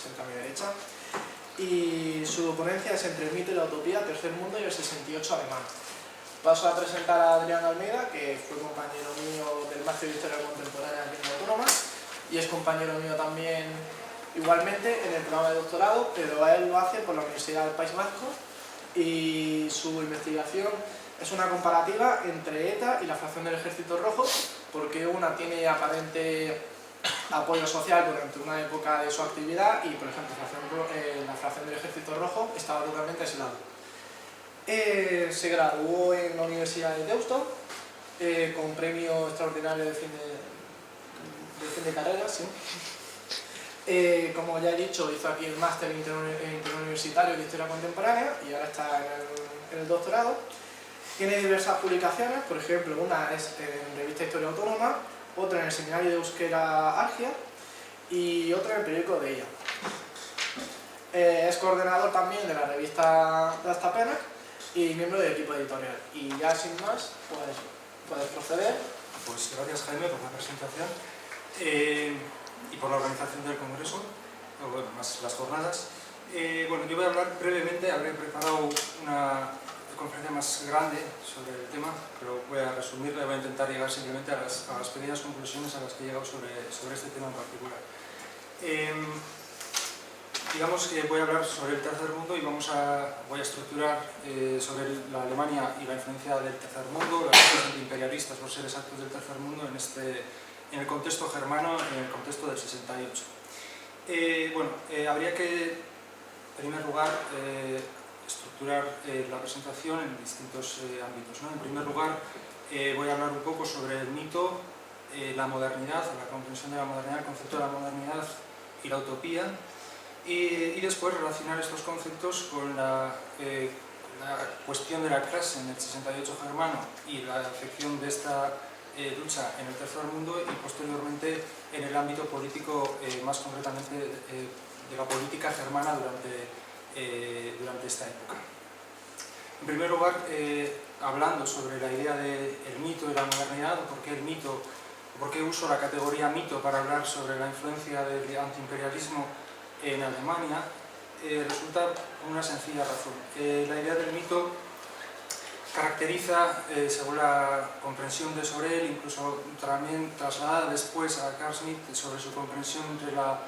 presenta a mi derecha, y su ponencia es entre el mito y la utopía, tercer mundo y el 68 alemán. Paso a presentar a Adrián Almeida, que fue compañero mío del máster de Historia Contemporánea aquí en la Autónoma, y es compañero mío también igualmente en el programa de doctorado, pero él lo hace por la Universidad del País Vasco, y su investigación es una comparativa entre ETA y la fracción del Ejército Rojo, porque una tiene aparente apoyo social durante una época de su actividad y, por ejemplo, la fracción del Ejército Rojo estaba totalmente aislado. Se graduó en la Universidad de Deusto con premio extraordinario de fin de carrera, sí. Como ya he dicho, hizo aquí el máster interuniversitario de Historia Contemporánea y ahora está en el doctorado. Tiene diversas publicaciones, por ejemplo, una es en Revista Historia Autónoma, otra en el Seminario de Euskera Argia y otra en el periódico de ella. Es coordinador también de la revista Las Tapenas y miembro del equipo editorial. Y ya sin más, pues puedes proceder. Pues gracias, Jaime, por la presentación y por la organización del congreso, o bueno, más las jornadas. Bueno, yo voy a hablar brevemente, habré preparado una conferencia más grande sobre el tema, pero voy a resumirla y voy a intentar llegar simplemente a las pequeñas conclusiones a las que he llegado sobre este tema en particular. Digamos que voy a hablar sobre el tercer mundo y voy a estructurar sobre la Alemania y la influencia del tercer mundo, las fuerzas antiimperialistas, por ser exactos, del tercer mundo en el contexto germano, en el contexto del 68. Habría que, en primer lugar, estructurar la presentación en distintos ámbitos, ¿no? En primer lugar, voy a hablar un poco sobre el mito, la modernidad, la comprensión de la modernidad, el concepto de la modernidad y la utopía, y después relacionar estos conceptos con la cuestión de la clase en el 68 germano y la afección de esta lucha en el tercer mundo, y posteriormente en el ámbito político, más concretamente de la política germana durante esta época. En primer lugar, hablando sobre la idea del mito y la modernidad, o por qué el mito, o por qué uso la categoría mito para hablar sobre la influencia del antiimperialismo en Alemania, resulta por una sencilla razón. La idea del mito caracteriza, según la comprensión de Sorel, incluso también trasladada después a Carl Schmitt sobre su comprensión entre la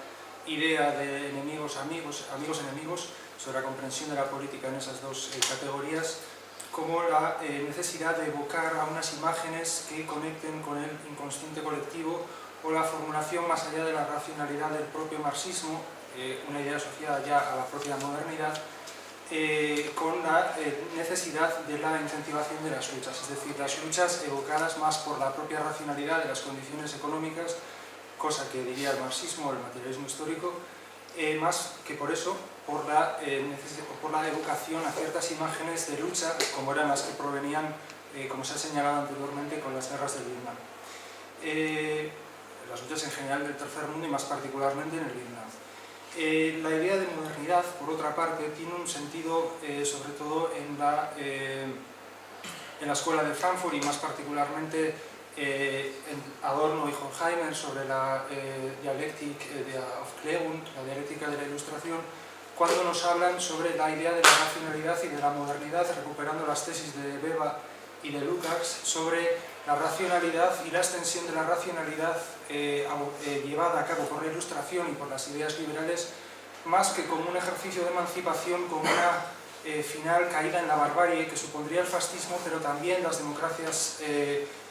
idea de enemigos-amigos, amigos-enemigos, sobre la comprensión de la política en esas dos categorías, como la necesidad de evocar a unas imágenes que conecten con el inconsciente colectivo, o la formulación más allá de la racionalidad del propio marxismo, una idea asociada ya a la propia modernidad, con la necesidad de la incentivación de las luchas, es decir, las luchas evocadas más por la propia racionalidad de las condiciones económicas, cosa que diría el marxismo o el materialismo histórico, más que por eso, por la evocación a ciertas imágenes de lucha, como eran las que provenían, como se ha señalado anteriormente, con las guerras del Vietnam. Las luchas en general del tercer mundo y más particularmente en el Vietnam. La idea de modernidad, por otra parte, tiene un sentido sobre todo en la escuela de Frankfurt y más particularmente en Adorno y Horkheimer sobre la Dialektik of Klärung, la dialéctica de la ilustración, cuando nos hablan sobre la idea de la racionalidad y de la modernidad, recuperando las tesis de Weber y de Lukács sobre la racionalidad y la extensión de la racionalidad llevada a cabo por la ilustración y por las ideas liberales, más que como un ejercicio de emancipación, como una final caída en la barbarie que supondría el fascismo, pero también las democracias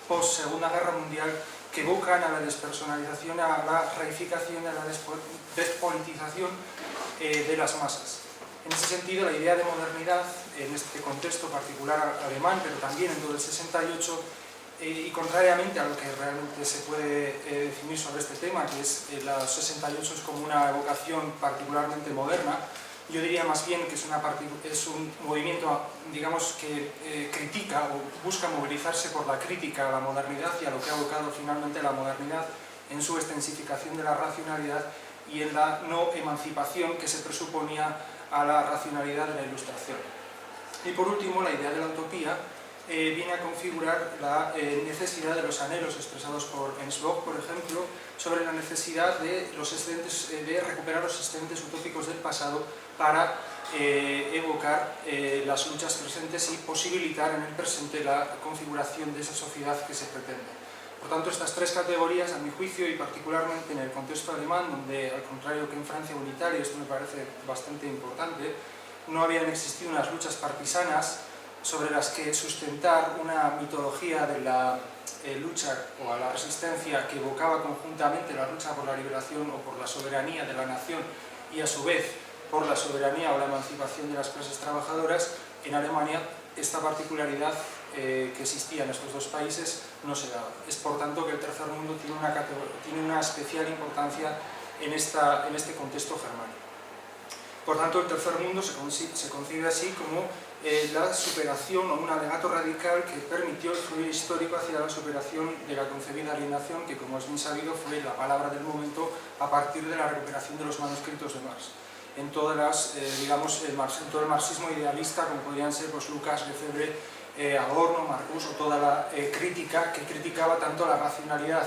post-Segunda Guerra Mundial, que evocan a la despersonalización, a la reificación, a la despolitización de las masas. En ese sentido, la idea de modernidad, en este contexto particular alemán, pero también en todo el 68, y contrariamente a lo que realmente se puede definir sobre este tema, que es los 68 es como una evocación particularmente moderna, yo diría más bien que es un movimiento, digamos, que critica o busca movilizarse por la crítica a la modernidad y a lo que ha evocado finalmente la modernidad en su extensificación de la racionalidad y en la no emancipación que se presuponía a la racionalidad de la ilustración. Y por último, la idea de la utopía, viene a configurar la necesidad de los anhelos expresados por Ensbach, por ejemplo, sobre la necesidad de recuperar los excedentes utópicos del pasado para evocar las luchas presentes y posibilitar en el presente la configuración de esa sociedad que se pretende. Por tanto, estas tres categorías, a mi juicio, y particularmente en el contexto alemán, donde, al contrario que en Francia o en Italia, esto me parece bastante importante, no habían existido unas luchas partisanas sobre las que sustentar una mitología de la lucha o a la resistencia que evocaba conjuntamente la lucha por la liberación o por la soberanía de la nación y, a su vez, por la soberanía o la emancipación de las clases trabajadoras. En Alemania esta particularidad que existía en estos dos países no se daba. Es por tanto que el tercer mundo tiene una especial importancia en este contexto germánico. Por tanto, el tercer mundo se concibe así como la superación o un alegato radical que permitió el fluir histórico hacia la superación de la concebida alienación, que, como es bien sabido, fue la palabra del momento a partir de la recuperación de los manuscritos de Marx. En todas las, en todo el marxismo idealista, como podrían ser pues, Lucas, Lefebvre, Adorno, Marcuse, o toda la crítica que criticaba tanto la racionalidad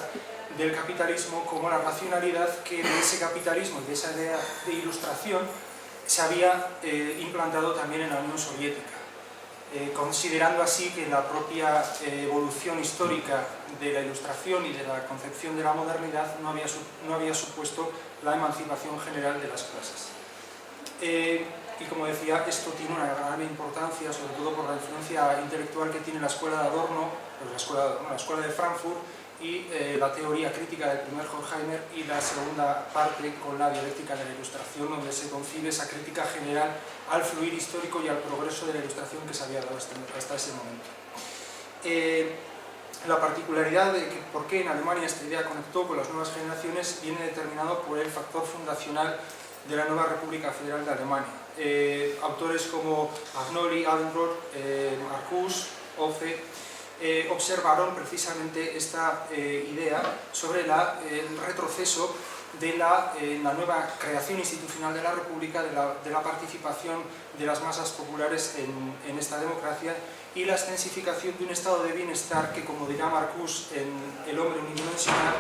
del capitalismo como la racionalidad que de ese capitalismo y de esa idea de ilustración se había implantado también en la Unión Soviética, considerando así que la propia evolución histórica de la ilustración y de la concepción de la modernidad no había supuesto la emancipación general de las clases. Y como decía, esto tiene una grave importancia, sobre todo por la influencia intelectual que tiene la escuela de Adorno, la escuela de Frankfurt, y la teoría crítica del primer Horkheimer, y la segunda parte con la dialéctica de la ilustración, donde se concibe esa crítica general al fluir histórico y al progreso de la ilustración que se había dado hasta ese momento. La particularidad de que por qué en Alemania esta idea conectó con las nuevas generaciones viene determinado por el factor fundacional de la nueva República Federal de Alemania. Autores como Agnoli, Abendroth, Marcuse, Hoffe, observaron precisamente esta idea sobre el retroceso de la nueva creación institucional de la República, de la participación de las masas populares en esta democracia y la extensificación de un estado de bienestar que, como dirá Marcuse en El hombre unidimensional,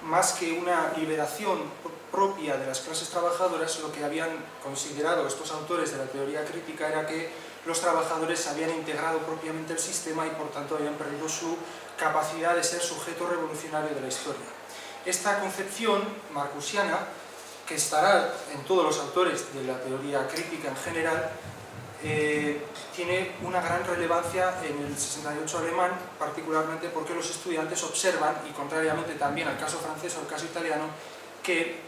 más que una liberación propia de las clases trabajadoras, lo que habían considerado estos autores de la teoría crítica era que los trabajadores habían integrado propiamente el sistema y por tanto habían perdido su capacidad de ser sujeto revolucionario de la historia. Esta concepción marcusiana, que estará en todos los autores de la teoría crítica en general, tiene una gran relevancia en el 68 alemán, particularmente porque los estudiantes observan, y contrariamente también al caso francés o al caso italiano, que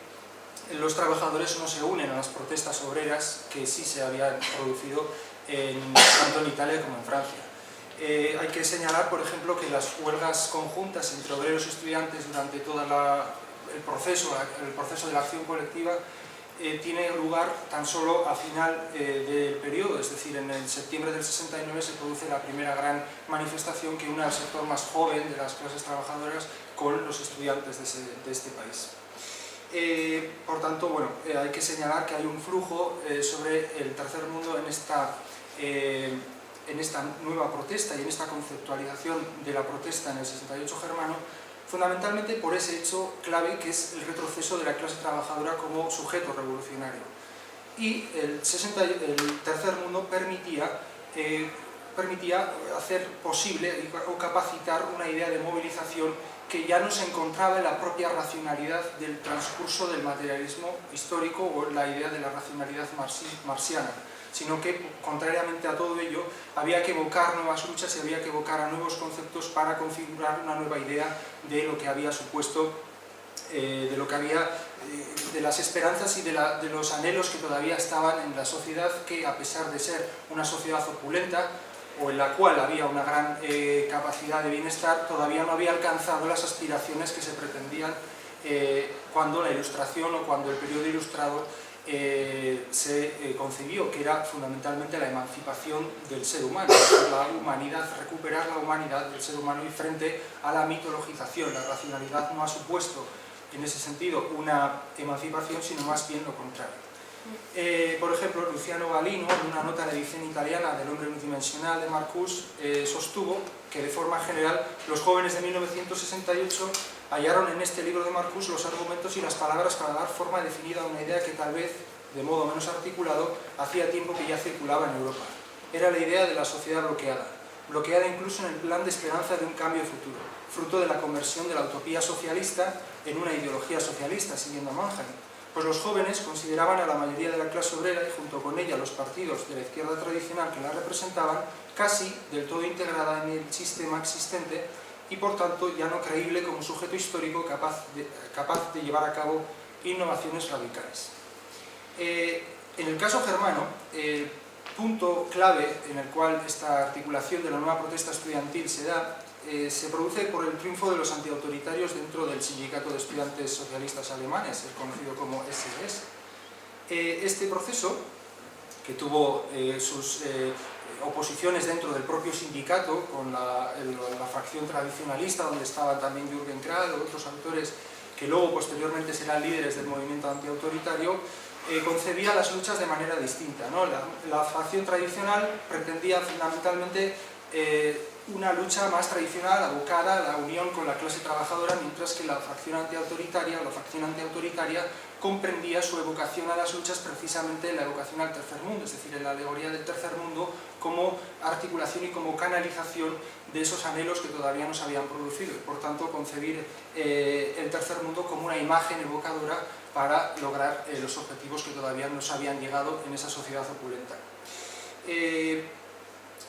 los trabajadores no se unen a las protestas obreras que sí se habían producido tanto en Italia como en Francia. Hay que señalar, por ejemplo, que las huelgas conjuntas entre obreros y estudiantes durante todo el proceso de la acción colectiva tiene lugar tan solo a final del periodo, es decir, en el septiembre del 69 se produce la primera gran manifestación que une al sector más joven de las clases trabajadoras con los estudiantes de este país. Por tanto, bueno, hay que señalar que hay un flujo sobre el tercer mundo en esta nueva protesta y en esta conceptualización de la protesta en el 68 germano, fundamentalmente por ese hecho clave que es el retroceso de la clase trabajadora como sujeto revolucionario. Y el tercer mundo permitía hacer posible o capacitar una idea de movilización que ya no se encontraba en la propia racionalidad del transcurso del materialismo histórico o la idea de la racionalidad marxiana, sino que, contrariamente a todo ello, había que evocar nuevas luchas y había que evocar a nuevos conceptos para configurar una nueva idea de lo que había supuesto, de las esperanzas y de los anhelos que todavía estaban en la sociedad, que, a pesar de ser una sociedad opulenta, o en la cual había una gran capacidad de bienestar, todavía no había alcanzado las aspiraciones que se pretendían cuando la Ilustración o cuando el periodo ilustrado se concibió, que era fundamentalmente la emancipación del ser humano, la humanidad, recuperar la humanidad del ser humano, y frente a la mitologización. La racionalidad no ha supuesto en ese sentido una emancipación, sino más bien lo contrario. Por ejemplo, Luciano Galino, en una nota en la edición italiana del Hombre unidimensional de Marcuse, sostuvo que de forma general los jóvenes de 1968 hallaron en este libro de Marcuse los argumentos y las palabras para dar forma definida a una idea que tal vez, de modo menos articulado, hacía tiempo que ya circulaba en Europa. Era la idea de la sociedad bloqueada incluso en el plan de esperanza de un cambio futuro, fruto de la conversión de la utopía socialista en una ideología socialista, siguiendo a Mannheim. Pues los jóvenes consideraban a la mayoría de la clase obrera y junto con ella los partidos de la izquierda tradicional que la representaban casi del todo integrada en el sistema existente y por tanto ya no creíble como sujeto histórico capaz de llevar a cabo innovaciones radicales. En el caso germano, el punto clave en el cual esta articulación de la nueva protesta estudiantil se da se produce por el triunfo de los antiautoritarios dentro del sindicato de estudiantes socialistas alemanes, el conocido como SDS. Este proceso, que tuvo sus oposiciones dentro del propio sindicato, con la facción tradicionalista, donde estaban también Jürgen Kral o otros autores que luego posteriormente serán líderes del movimiento antiautoritario, concebía las luchas de manera distinta, ¿no? La facción tradicional pretendía fundamentalmente una lucha más tradicional, abocada a la unión con la clase trabajadora, mientras que la facción antiautoritaria comprendía su evocación a las luchas precisamente en la evocación al tercer mundo, es decir, en la alegoría del tercer mundo como articulación y como canalización de esos anhelos que todavía no se habían producido, y por tanto concebir el tercer mundo como una imagen evocadora para lograr los objetivos que todavía no se habían llegado en esa sociedad opulenta.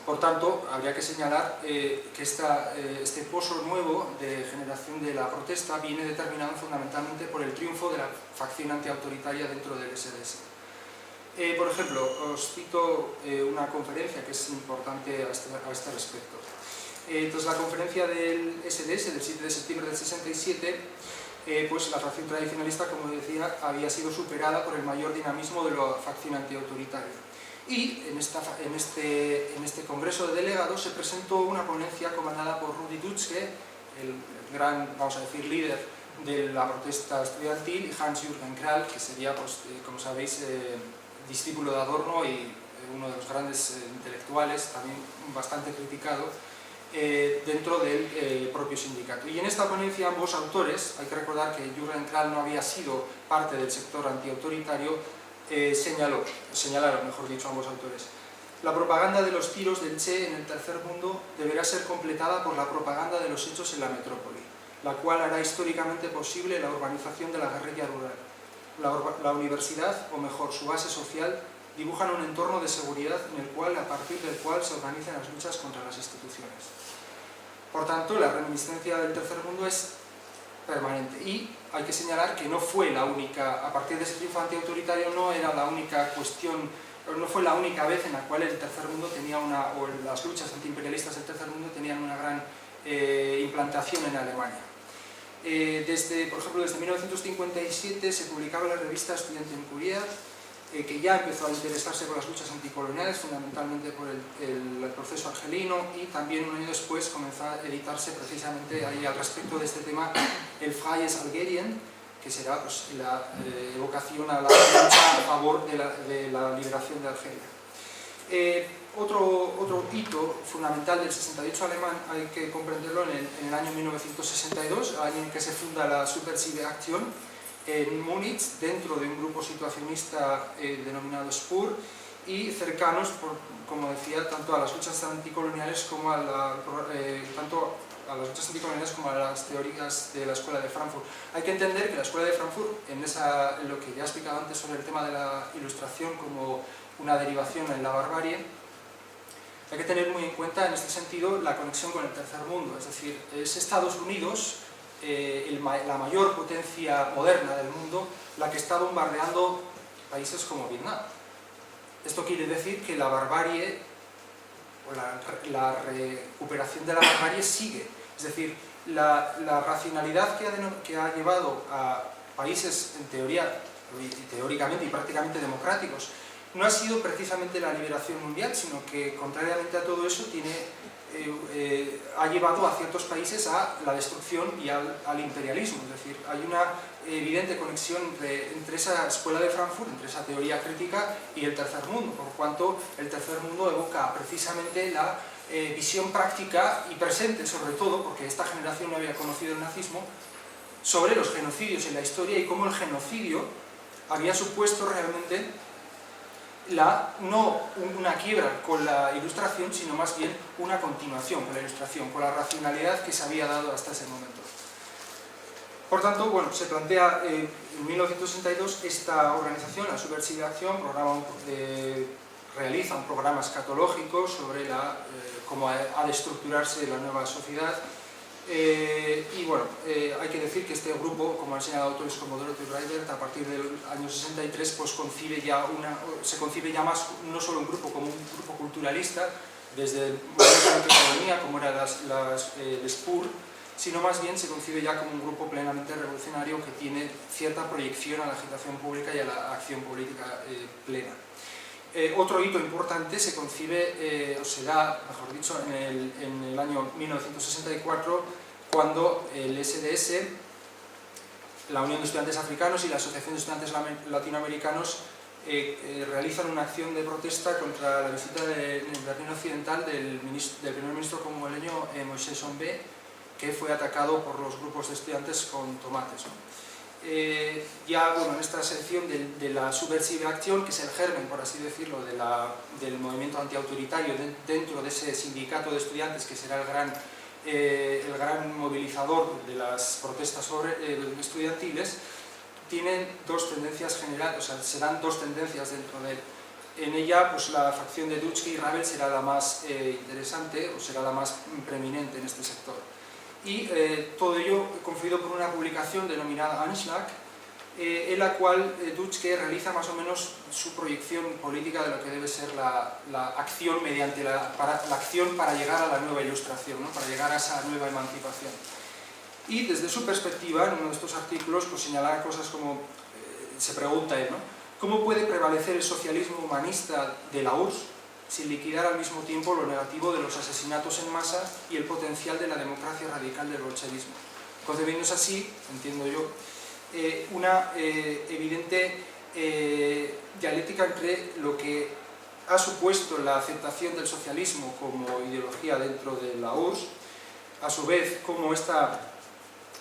Por tanto, habría que señalar que este pozo nuevo de generación de la protesta viene determinado fundamentalmente por el triunfo de la facción antiautoritaria dentro del SDS. Por ejemplo, os cito una conferencia que es importante a este respecto. Tras la conferencia del SDS del 7 de septiembre del 67, pues la facción tradicionalista, como decía, había sido superada por el mayor dinamismo de la facción antiautoritaria. Y en este congreso de delegados se presentó una ponencia comandada por Rudi Dutschke, el gran, vamos a decir, líder de la protesta estudiantil, y Hans-Jürgen Kral, que sería, pues, como sabéis, discípulo de Adorno y uno de los grandes intelectuales, también bastante criticado, dentro del propio sindicato. Y en esta ponencia ambos autores, hay que recordar que Jürgen Kral no había sido parte del sector antiautoritario, señalaron, mejor dicho, ambos autores: la propaganda de los tiros del Che en el tercer mundo deberá ser completada por la propaganda de los hechos en la metrópoli, la cual hará históricamente posible la urbanización de la guerrilla rural. La universidad, o mejor, su base social, dibujan un entorno de seguridad a partir del cual se organizan las luchas contra las instituciones. Por tanto, la reminiscencia del tercer mundo es permanente, y hay que señalar que no fue la única, a partir de ese triunfo antiautoritario no era la única cuestión, no fue la única vez en la cual el tercer mundo tenía o las luchas antiimperialistas del tercer mundo tenían una gran implantación en Alemania. Por ejemplo, desde 1957 se publicaba la revista Studenten-Kurier, que ya empezó a interesarse por las luchas anticoloniales, fundamentalmente por el proceso argelino, y también un año después comenzó a editarse precisamente ahí al respecto de este tema el Freies Algerien, que será, pues, la evocación a la lucha a favor de la liberación de Argelia. Otro hito fundamental del 68 alemán hay que comprenderlo en el año 1962, año en que se funda la Subversive Aktion en Múnich, dentro de un grupo situacionista denominado Spur, y cercanos, como decía, tanto a las luchas anticoloniales como a las teóricas de la Escuela de Frankfurt. Hay que entender que la Escuela de Frankfurt, en lo que ya he explicado antes sobre el tema de la Ilustración como una derivación en la barbarie, hay que tener muy en cuenta en este sentido la conexión con el tercer mundo, es decir, es Estados Unidos, la mayor potencia moderna del mundo, la que está bombardeando países como Vietnam. Esto quiere decir que la barbarie, o la recuperación de la barbarie sigue. Es decir, la racionalidad que ha llevado a países en teoría, teóricamente y prácticamente democráticos, no ha sido precisamente la liberación mundial, sino que, contrariamente a todo eso, ha llevado a ciertos países a la destrucción y al imperialismo. Es decir, hay una evidente conexión entre esa escuela de Frankfurt, entre esa teoría crítica y el tercer mundo, por cuanto el tercer mundo evoca precisamente la visión práctica y presente, sobre todo, porque esta generación no había conocido el nazismo, sobre los genocidios en la historia y cómo el genocidio había supuesto realmente no una quiebra con la Ilustración, sino más bien una continuación con la Ilustración, con la racionalidad que se había dado hasta ese momento. Por tanto, bueno, se plantea en 1962 esta organización, la Subversive Action, realiza un programa escatológico sobre cómo ha de estructurarse la nueva sociedad. Y bueno, hay que decir que este grupo, como han señalado autores como Dorothy Breitbart, a partir del año 63 pues se concibe ya más no solo un grupo como un grupo culturalista, desde el movimiento de economía, como era el SPUR, sino más bien se concibe ya como un grupo plenamente revolucionario que tiene cierta proyección a la agitación pública y a la acción política plena. Otro hito importante se concibe, o se da, mejor dicho, en el año 1964, cuando el SDS, la Unión de Estudiantes Africanos y la Asociación de Estudiantes Latinoamericanos realizan una acción de protesta contra la visita en Berlín Occidental del primer ministro congoleño Moisés Zombe, que fue atacado por los grupos de estudiantes con tomates, ¿no? Ya bueno, en esta sección de la Subversive Action, que es el germen, por así decirlo, del movimiento antiautoritario dentro de ese sindicato de estudiantes que será el gran movilizador de las protestas estudiantiles, tienen dos tendencias generales, o sea, se dan dos tendencias dentro de él. En ella, pues la facción de Dutschke y Ravel será la más interesante, o será la más preeminente en este sector. Y todo ello confluido por una publicación denominada Anschlag, en la cual Dutschke realiza más o menos su proyección política de lo que debe ser la acción mediante la acción para llegar a la nueva Ilustración, ¿no? Para llegar a esa nueva emancipación. Y desde su perspectiva, en uno de estos artículos, pues señalar cosas como, se pregunta él, ¿no? ¿Cómo puede prevalecer el socialismo humanista de la URSS sin liquidar al mismo tiempo lo negativo de los asesinatos en masa y el potencial de la democracia radical del bolchevismo? Concebiéndose así, entiendo yo, una evidente dialéctica entre lo que ha supuesto la aceptación del socialismo como ideología dentro de la URSS, a su vez cómo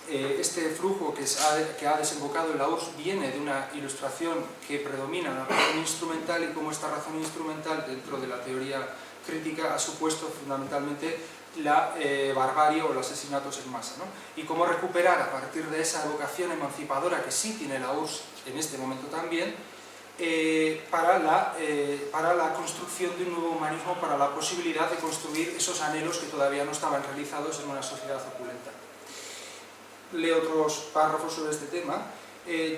este flujo que ha desembocado en la URSS viene de una ilustración que predomina la razón instrumental y cómo esta razón instrumental dentro de la teoría crítica ha supuesto fundamentalmente la barbarie o los asesinatos en masa, ¿no? Y cómo recuperar a partir de esa evocación emancipadora que sí tiene la URSS en este momento también para la construcción de un nuevo humanismo, para la posibilidad de construir esos anhelos que todavía no estaban realizados en una sociedad opulenta. Leo otros párrafos sobre este tema.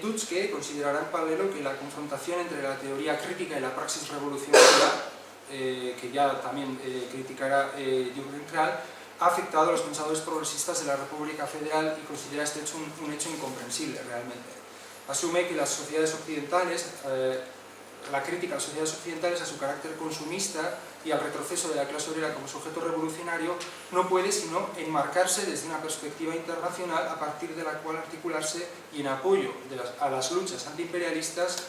Dutschke considerará en paralelo que la confrontación entre la teoría crítica y la praxis revolucionaria, que ya también criticará Jürgen Krall, ha afectado a los pensadores progresistas de la República Federal y considera este hecho un hecho incomprensible realmente. Asume que las sociedades occidentales, la crítica a las sociedades occidentales, a su carácter consumista y al retroceso de la clase obrera como sujeto revolucionario, no puede sino enmarcarse desde una perspectiva internacional a partir de la cual articularse y en apoyo a las luchas antiimperialistas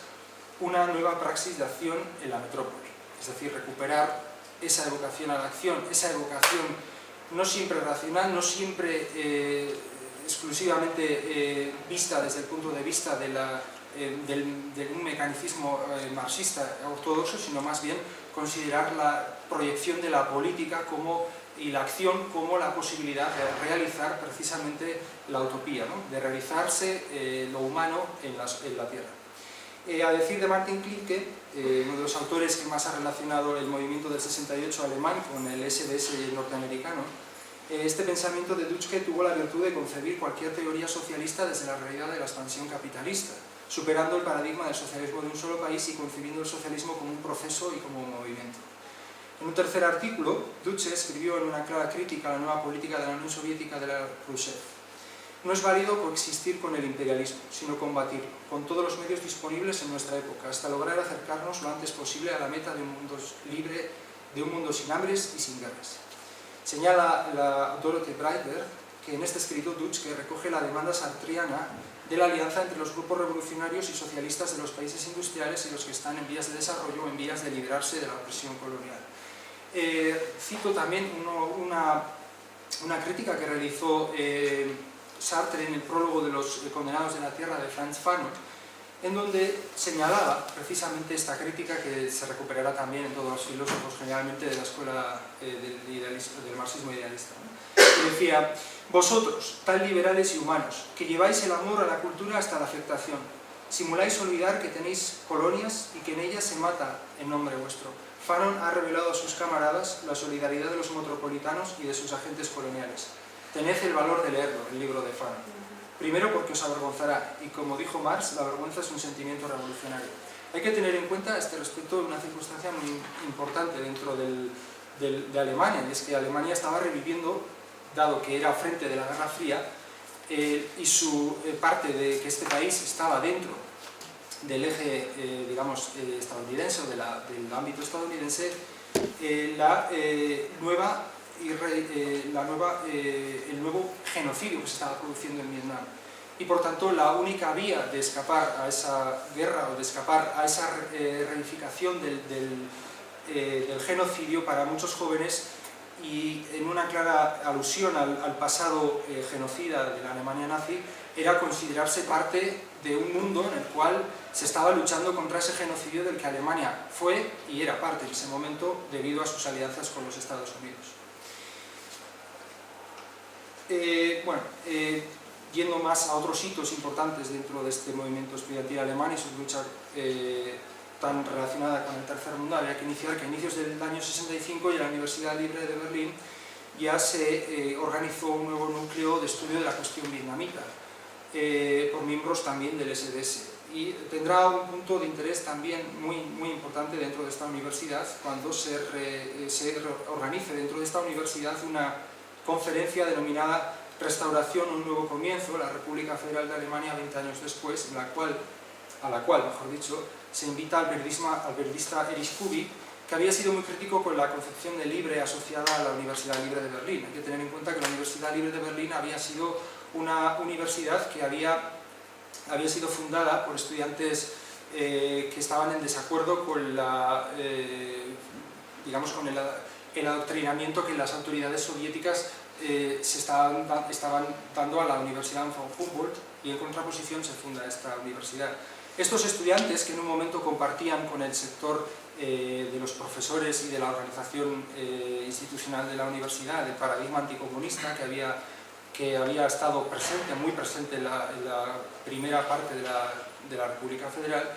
una nueva praxis de acción en la metrópoli. Es decir, recuperar esa evocación a la acción, esa evocación no siempre racional, no siempre exclusivamente vista desde el punto de vista de un mecanicismo marxista ortodoxo, sino más bien considerar la proyección de la política y la acción como la posibilidad de realizar precisamente la utopía, ¿no? De realizarse lo humano en la Tierra. A decir de Martin Klinke, uno de los autores que más ha relacionado el movimiento del 68 alemán con el SDS norteamericano, este pensamiento de Dutschke tuvo la virtud de concebir cualquier teoría socialista desde la realidad de la expansión capitalista, superando el paradigma del socialismo de un solo país y concibiendo el socialismo como un proceso y como un movimiento. En un tercer artículo, Dutschke escribió en una clara crítica a la nueva política de la Unión Soviética de la Khrushchev. No es válido coexistir con el imperialismo, sino combatirlo, con todos los medios disponibles en nuestra época, hasta lograr acercarnos lo antes posible a la meta de un mundo libre, de un mundo sin hambres y sin guerras. Señala la Dorothy Breitberg que en este escrito Dutsch que recoge la demanda sartriana de la alianza entre los grupos revolucionarios y socialistas de los países industriales y los que están en vías de desarrollo o en vías de librarse de la opresión colonial. Cito también una crítica que realizó Sartre en el prólogo de Los condenados de la tierra de Frantz Fanon, en donde señalaba precisamente esta crítica que se recuperará también en todos los filósofos generalmente de la escuela del marxismo idealista, ¿no? Y decía: vosotros, tan liberales y humanos, que lleváis el amor a la cultura hasta la afectación, simuláis olvidar que tenéis colonias y que en ellas se mata en nombre vuestro. Fanon ha revelado a sus camaradas la solidaridad de los metropolitanos y de sus agentes coloniales. Tened el valor de leerlo, el libro de Fanon. Primero porque os avergonzará, y como dijo Marx, la vergüenza es un sentimiento revolucionario. Hay que tener en cuenta a este respecto una circunstancia muy importante dentro de Alemania, y es que Alemania estaba reviviendo, dado que era frente de la Guerra Fría, y su parte de que este país estaba dentro del eje, digamos, estadounidense o del ámbito estadounidense, el nuevo genocidio que se estaba produciendo en Vietnam. Y por tanto la única vía de escapar a esa guerra o de escapar a esa reedificación del genocidio para muchos jóvenes, y en una clara alusión al pasado genocida de la Alemania nazi, era considerarse parte de un mundo en el cual se estaba luchando contra ese genocidio del que Alemania fue y era parte en ese momento debido a sus alianzas con los Estados Unidos. Yendo más a otros hitos importantes dentro de este movimiento estudiantil alemán y su lucha tan relacionada con el tercer mundo, había que iniciar que a inicios del año 65 y en la Universidad Libre de Berlín ya se organizó un nuevo núcleo de estudio de la cuestión vietnamita, por miembros también del SDS. Y tendrá un punto de interés también muy importante dentro de esta universidad cuando se organice dentro de esta universidad una conferencia denominada Restauración, un nuevo comienzo, la República Federal de Alemania 20 años después, a la cual se invita al periodista Erich Kubik, que había sido muy crítico con la concepción de libre asociada a la Universidad Libre de Berlín. Hay que tener en cuenta que la Universidad Libre de Berlín había sido una universidad que había sido fundada por estudiantes que estaban en desacuerdo con con el adoctrinamiento que las autoridades soviéticas estaban dando a la Universidad von Humboldt, y en contraposición se funda esta universidad. Estos estudiantes, que en un momento compartían con el sector de los profesores y de la organización institucional de la universidad el paradigma anticomunista que había estado muy presente en la primera parte de la República Federal,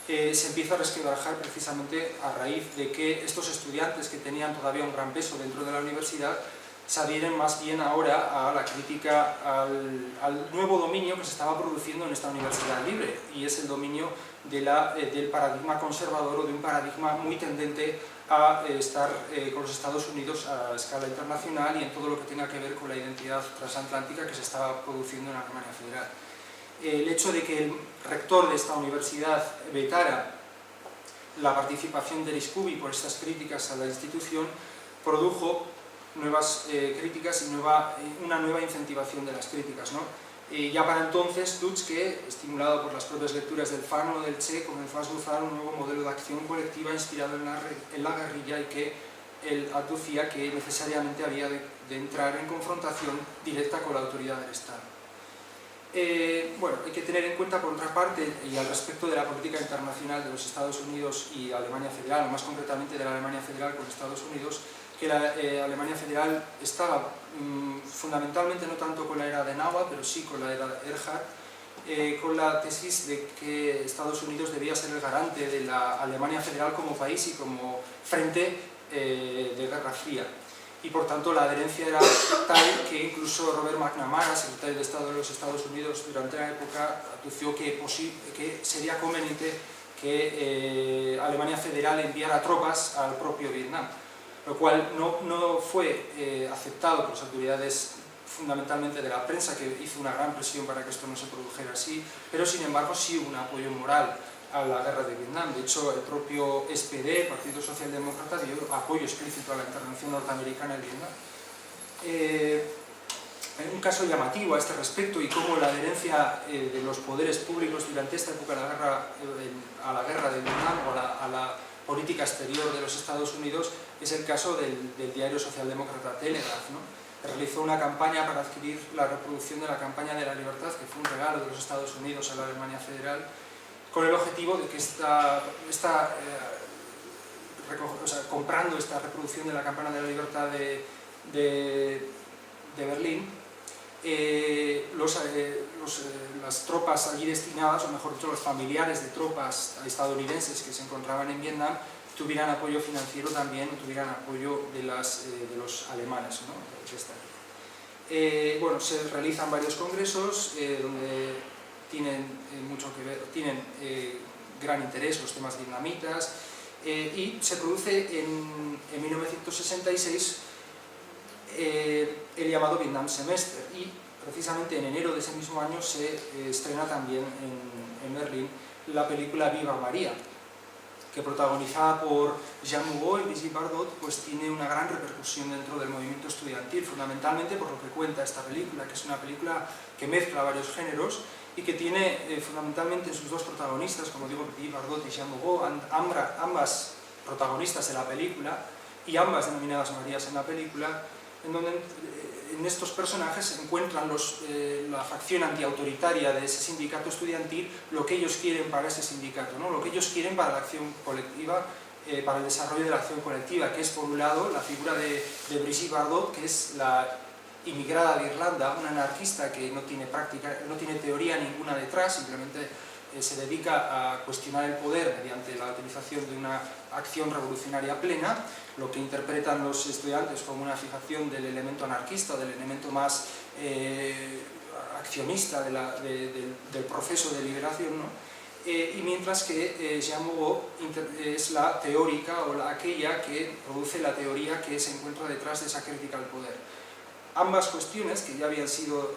se empieza a resquebrajar precisamente a raíz de que estos estudiantes, que tenían todavía un gran peso dentro de la universidad, se adhieren más bien ahora a la crítica al nuevo dominio que se estaba produciendo en esta universidad libre, y es el dominio del paradigma conservador, o de un paradigma muy tendente a estar con los Estados Unidos a escala internacional y en todo lo que tenga que ver con la identidad transatlántica que se estaba produciendo en Alemania Federal. El hecho de que el rector de esta universidad vetara la participación de Erich Kubik por estas críticas a la institución produjo nuevas críticas y una nueva incentivación de las críticas, ¿no? Ya para entonces Dutsch, que estimulado por las propias lecturas del Fanon o del Che, comenzó a esbozar un nuevo modelo de acción colectiva inspirado en la guerrilla, y que él aducía que necesariamente había de entrar en confrontación directa con la autoridad del Estado. Hay que tener en cuenta, por otra parte, y al respecto de la política internacional de los Estados Unidos y Alemania Federal, o más concretamente de la Alemania Federal con Estados Unidos, que la Alemania Federal estaba fundamentalmente no tanto con la era de Adenauer, pero sí con la era de Erhard, con la tesis de que Estados Unidos debía ser el garante de la Alemania Federal como país y como frente de Guerra Fría. Y por tanto la adherencia era tal que incluso Robert McNamara, secretario de Estado de los Estados Unidos durante la época, adució que sería conveniente que Alemania Federal enviara tropas al propio Vietnam, lo cual no fue aceptado por las autoridades fundamentalmente de la prensa, que hizo una gran presión para que esto no se produjera así, pero sin embargo sí hubo un apoyo moral a la guerra de Vietnam. De hecho, el propio SPD, Partido Socialdemócrata, dio apoyo explícito a la intervención norteamericana en Vietnam. Hay un caso llamativo a este respecto, y cómo la adherencia de los poderes públicos durante esta época a la guerra de Vietnam o a la política exterior de los Estados Unidos es el caso del diario socialdemócrata Telegraph, ¿no? Realizó una campaña para adquirir la reproducción de la campaña de la libertad, que fue un regalo de los Estados Unidos a la Alemania Federal, con el objetivo de que comprando esta reproducción de la campana de la libertad de Berlín, las tropas allí destinadas, o mejor dicho, los familiares de tropas estadounidenses que se encontraban en Vietnam, tuvieran apoyo financiero también, tuvieran apoyo de los alemanes, ¿no? Bueno, se realizan varios congresos donde tienen mucho que ver, tienen gran interés los temas vietnamitas, y se produce en 1966 el llamado Vietnam Semester, y precisamente en enero de ese mismo año se estrena también en Berlín la película Viva María, que protagonizada por Jean Moreau y Brigitte Bardot, pues tiene una gran repercusión dentro del movimiento estudiantil, fundamentalmente por lo que cuenta esta película, que es una película que mezcla varios géneros y que tiene fundamentalmente sus dos protagonistas, como digo, Brigitte Bardot y Jean Moreau, ambas protagonistas de la película y ambas denominadas Marías en la película, en donde en estos personajes se encuentran la facción antiautoritaria de ese sindicato estudiantil, lo que ellos quieren para ese sindicato, ¿no? Lo que ellos quieren para la acción colectiva, para el desarrollo de la acción colectiva, que es por un lado la figura de Brigitte Bardot, que es la inmigrada de Irlanda, una anarquista que no tiene teoría ninguna detrás, simplemente se dedica a cuestionar el poder mediante la utilización de una acción revolucionaria plena, lo que interpretan los estudiantes como una fijación del elemento anarquista, del elemento más accionista del proceso de liberación, ¿no? Y mientras que Jean Moreau es la teórica o aquella que produce la teoría que se encuentra detrás de esa crítica al poder. Ambas cuestiones que ya habían sido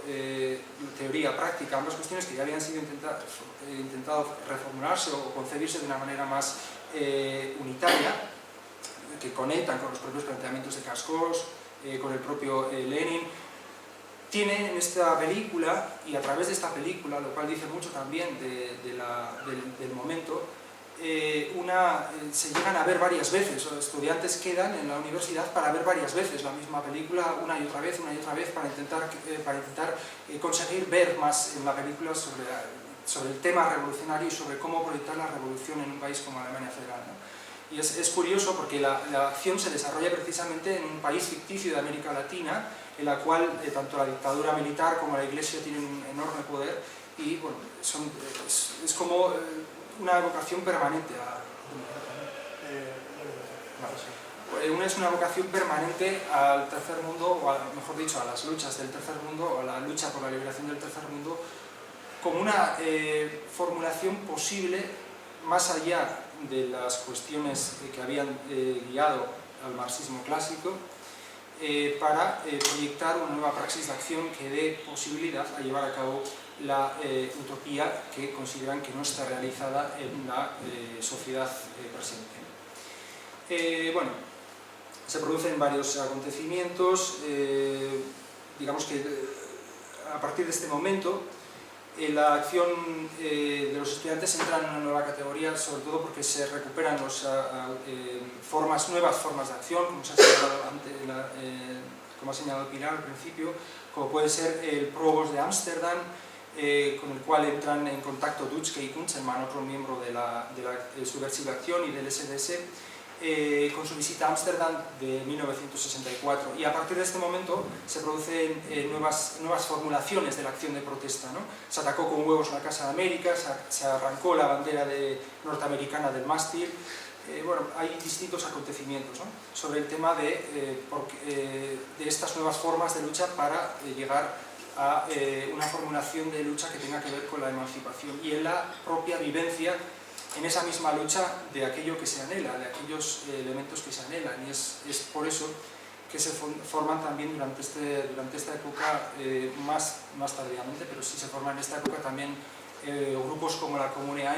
teoría práctica, ambas cuestiones que ya habían sido intentado reformularse o concebirse de una manera más unitaria, que conectan con los propios planteamientos de Cascos, con el propio Lenin, tienen en esta película, y a través de esta película, lo cual dice mucho también del momento, se llegan a ver varias veces, los estudiantes quedan en la universidad para ver varias veces la misma película, una y otra vez, para intentar conseguir ver más en la película sobre el tema revolucionario y sobre cómo proyectar la revolución en un país como Alemania Federal, ¿no? Y es curioso porque la acción se desarrolla precisamente en un país ficticio de América Latina, en la cual tanto la dictadura militar como la Iglesia tienen un enorme poder, y bueno, es como una vocación permanente es una vocación permanente al tercer mundo, o mejor dicho, a las luchas del tercer mundo, o a la lucha por la liberación del tercer mundo, como una formulación posible más allá de las cuestiones que habían guiado al marxismo clásico, para proyectar una nueva praxis de acción que dé posibilidad a llevar a cabo la utopía que consideran que no está realizada en la sociedad presente. Bueno, se producen varios acontecimientos, digamos que a partir de este momento la acción de los estudiantes entra en una nueva categoría, sobre todo porque se recuperan nuevas formas de acción, como ha señalado Pilar al principio, como puede ser el Provost de Ámsterdam, con el cual entran en contacto Dutschke y Kunzelmann, otro miembro de la Subversiva Acción y del SDS, con su visita a Ámsterdam de 1964, y a partir de este momento se producen nuevas formulaciones de la acción de protesta, ¿no? Se atacó con huevos la Casa de América, se arrancó la bandera norteamericana del mástil. Bueno, hay distintos acontecimientos, ¿no?, sobre el tema de estas nuevas formas de lucha para llegar a una formulación de lucha que tenga que ver con la emancipación y en la propia vivencia en esa misma lucha de aquello que se anhela, de aquellos elementos que se anhelan, y es por eso que se forman también durante esta época, más tardíamente, pero sí se forman en esta época también grupos como la Kommune 1,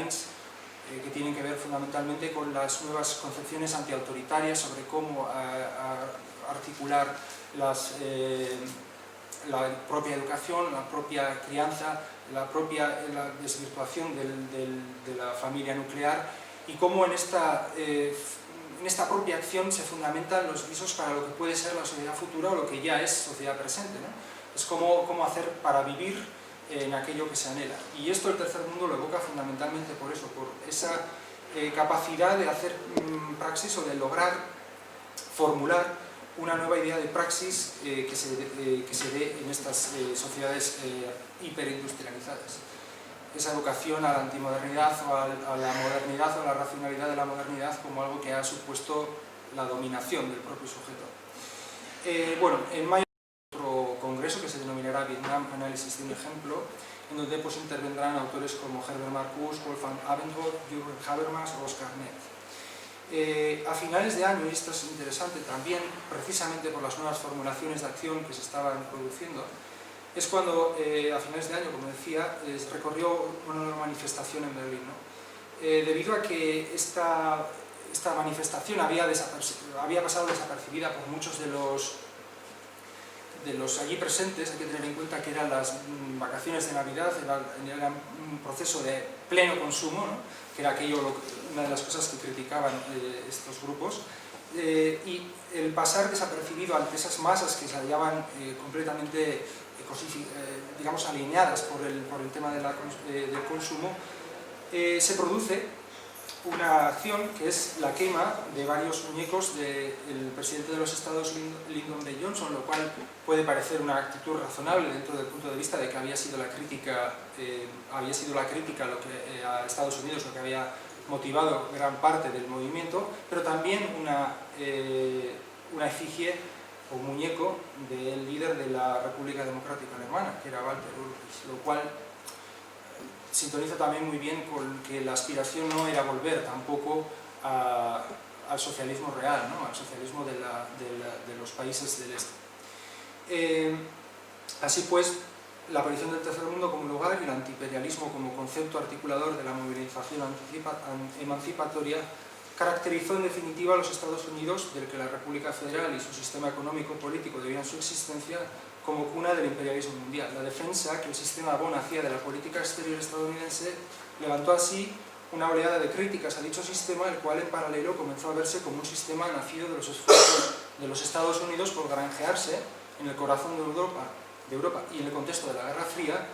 que tienen que ver fundamentalmente con las nuevas concepciones antiautoritarias sobre cómo articular la propia educación, la propia crianza, la desvirtuación de la familia nuclear, y cómo en esta propia acción se fundamentan los visos para lo que puede ser la sociedad futura o lo que ya es sociedad presente, ¿no? Es cómo hacer para vivir en aquello que se anhela. Y esto el tercer mundo lo evoca fundamentalmente por eso, por esa capacidad de hacer praxis o de lograr formular una nueva idea de praxis que se dé en estas sociedades hiperindustrializadas. Esa vocación a la antimodernidad o a la modernidad o a la racionalidad de la modernidad como algo que ha supuesto la dominación del propio sujeto. Bueno, en mayo otro congreso que se denominará Vietnam Análisis de un ejemplo, en donde pues, intervendrán autores como Herbert Marcuse, Wolfgang Abendroth, Jürgen Habermas o Oscar Neff. A finales de año, y esto es interesante también, precisamente por las nuevas formulaciones de acción que se estaban produciendo, es cuando a finales de año, como decía, recorrió una nueva manifestación en Berlín, ¿no? Debido a que esta manifestación había pasado desapercibida por muchos de los allí presentes. Hay que tener en cuenta que eran las vacaciones de Navidad, era un proceso de pleno consumo, ¿no? Que era una de las cosas que criticaban estos grupos, y el pasar desapercibido ante esas masas que se hallaban completamente digamos alineadas por el tema del consumo, se produce una acción que es la quema de varios muñecos del presidente de los Estados, Lyndon B. Johnson, lo cual puede parecer una actitud razonable dentro del punto de vista de que había sido la crítica a Estados Unidos lo que había motivado gran parte del movimiento, pero también una efigie o muñeco del líder de la República Democrática Alemana, que era Walter Ulbricht, lo cual sintoniza también muy bien con que la aspiración no era volver tampoco al socialismo real, ¿no? Al socialismo de los países del este. Así pues, la aparición del tercer mundo como lugar y el antiimperialismo como concepto articulador de la movilización emancipatoria caracterizó en definitiva a los Estados Unidos, del que la República Federal y su sistema económico-político debían su existencia, como cuna del imperialismo mundial. La defensa que el sistema Bonn hacía de la política exterior estadounidense levantó así una oleada de críticas a dicho sistema, el cual en paralelo comenzó a verse como un sistema nacido de los esfuerzos de los Estados Unidos por granjearse en el corazón de Europa y en el contexto de la Guerra Fría,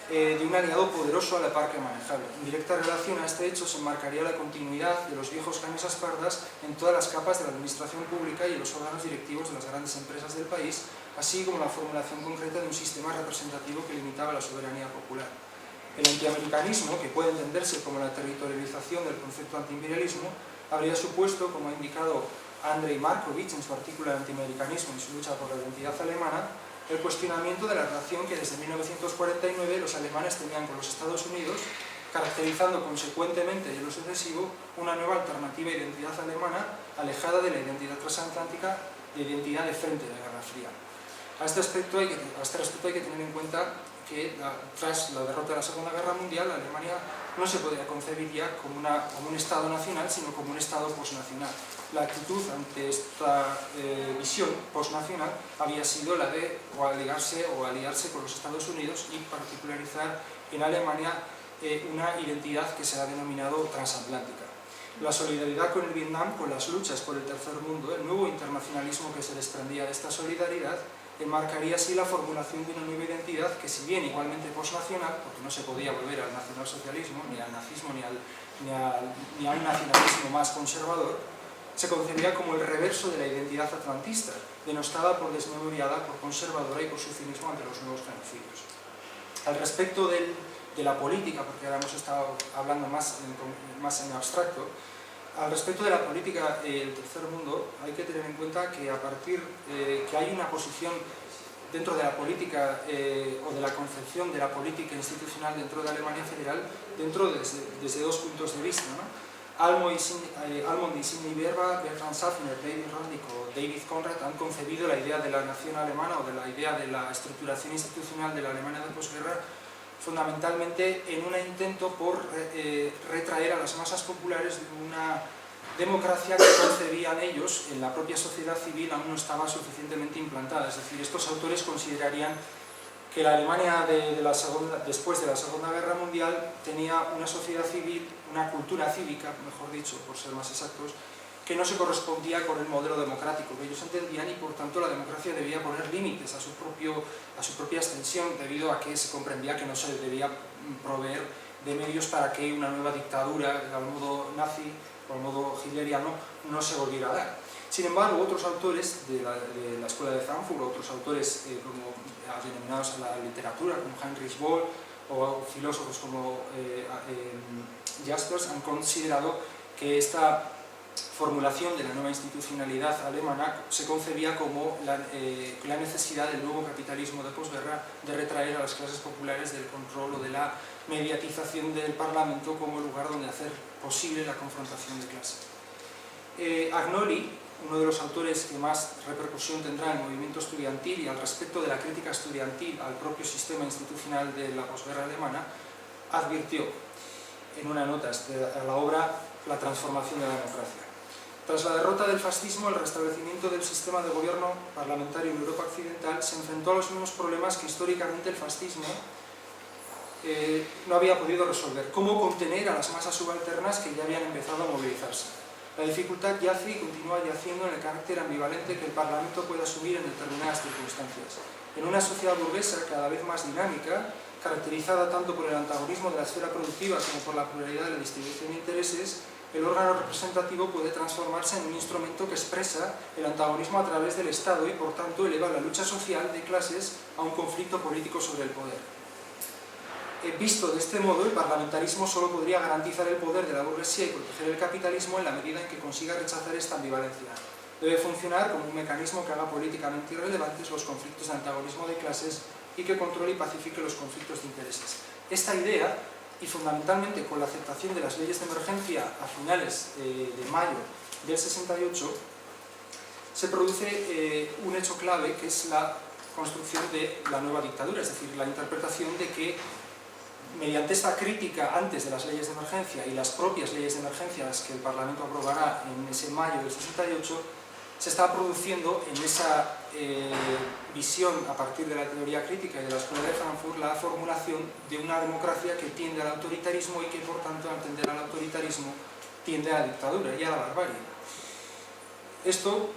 de un aliado poderoso a la par que manejable. En directa relación a este hecho se enmarcaría la continuidad de los viejos camisas pardas en todas las capas de la administración pública y en los órganos directivos de las grandes empresas del país, así como la formulación concreta de un sistema representativo que limitaba la soberanía popular. El antiamericanismo, que puede entenderse como la territorialización del concepto antiimperialismo, habría supuesto, como ha indicado Andrei Markovich en su artículo de antiamericanismo y su lucha por la identidad alemana, el cuestionamiento de la relación que desde 1949 los alemanes tenían con los Estados Unidos, caracterizando consecuentemente y en lo sucesivo una nueva alternativa de identidad alemana alejada de la identidad transatlántica de identidad de frente de la Guerra Fría. A este respecto hay que tener en cuenta que tras la derrota de la Segunda Guerra Mundial, Alemania no se podía concebir ya como un Estado nacional, sino como un Estado posnacional. La actitud ante esta visión posnacional había sido la de aliarse con los Estados Unidos y particularizar en Alemania una identidad que se ha denominado transatlántica. La solidaridad con el Vietnam, con las luchas por el tercer mundo, el nuevo internacionalismo que se desprendía de esta solidaridad, enmarcaría así la formulación de una nueva identidad que, si bien igualmente posnacional, porque no se podía volver al nacionalsocialismo, ni al nazismo, ni a un nacionalismo más conservador, se concebía como el reverso de la identidad atlantista, denostada por desmemoriada, por conservadora y por su cinismo ante los nuevos genocidios. Al respecto de la política, porque ahora hemos estado hablando más en abstracto, al respecto de la política del tercer mundo, hay que tener en cuenta que que hay una posición dentro de la política o de la concepción de la política institucional dentro de Alemania Federal, desde dos puntos de vista, ¿no? Almond y Sidney Verba, Bertrand Schaffner, David Roddick o David Conrad han concebido la idea de la nación alemana o de la idea de la estructuración institucional de la Alemania de posguerra fundamentalmente en un intento por retraer a las masas populares de una democracia que concebían ellos en la propia sociedad civil aún no estaba suficientemente implantada. Es decir, estos autores considerarían que la Alemania después de la Segunda Guerra Mundial tenía una sociedad civil, una cultura cívica, mejor dicho, por ser más exactos, que no se correspondía con el modelo democrático que ellos entendían y por tanto la democracia debía poner límites a su propia extensión debido a que se comprendía que no se debía proveer de medios para que una nueva dictadura al modo nazi o al modo hitleriano no se volviera a dar. Sin embargo, otros autores de la Escuela de Frankfurt, otros autores como denominados a la literatura, como Heinrich Böll, o filósofos como Jaspers, han considerado que esta formulación de la nueva institucionalidad alemana se concebía como la necesidad del nuevo capitalismo de posguerra de retraer a las clases populares del control o de la mediatización del Parlamento como lugar donde hacer posible la confrontación de clases. Agnoli, uno de los autores que más repercusión tendrá en el movimiento estudiantil y al respecto de la crítica estudiantil al propio sistema institucional de la posguerra alemana, advirtió en una nota a la obra La transformación de la democracia. Tras la derrota del fascismo, el restablecimiento del sistema de gobierno parlamentario en Europa occidental se enfrentó a los mismos problemas que históricamente el fascismo no había podido resolver. ¿Cómo contener a las masas subalternas que ya habían empezado a movilizarse? La dificultad yace y continúa yaciendo en el carácter ambivalente que el Parlamento puede asumir en determinadas circunstancias. En una sociedad burguesa cada vez más dinámica, caracterizada tanto por el antagonismo de la esfera productiva como por la pluralidad de la distribución de intereses, el órgano representativo puede transformarse en un instrumento que expresa el antagonismo a través del Estado y, por tanto, eleva la lucha social de clases a un conflicto político sobre el poder. Visto de este modo, el parlamentarismo solo podría garantizar el poder de la burguesía y proteger el capitalismo en la medida en que consiga rechazar esta ambivalencia. Debe funcionar como un mecanismo que haga políticamente irrelevantes los conflictos de antagonismo de clases y que controle y pacifique los conflictos de intereses. Esta idea, y fundamentalmente con la aceptación de las leyes de emergencia a finales de mayo del 68, se produce un hecho clave que es la construcción de la nueva dictadura, es decir, la interpretación de que mediante esta crítica antes de las leyes de emergencia y las propias leyes de emergencia que el Parlamento aprobará en ese mayo del 68, se está produciendo en esa visión a partir de la teoría crítica y de la Escuela de Frankfurt la formulación de una democracia que tiende al autoritarismo y que por tanto al tender al autoritarismo tiende a la dictadura y a la barbarie. Esto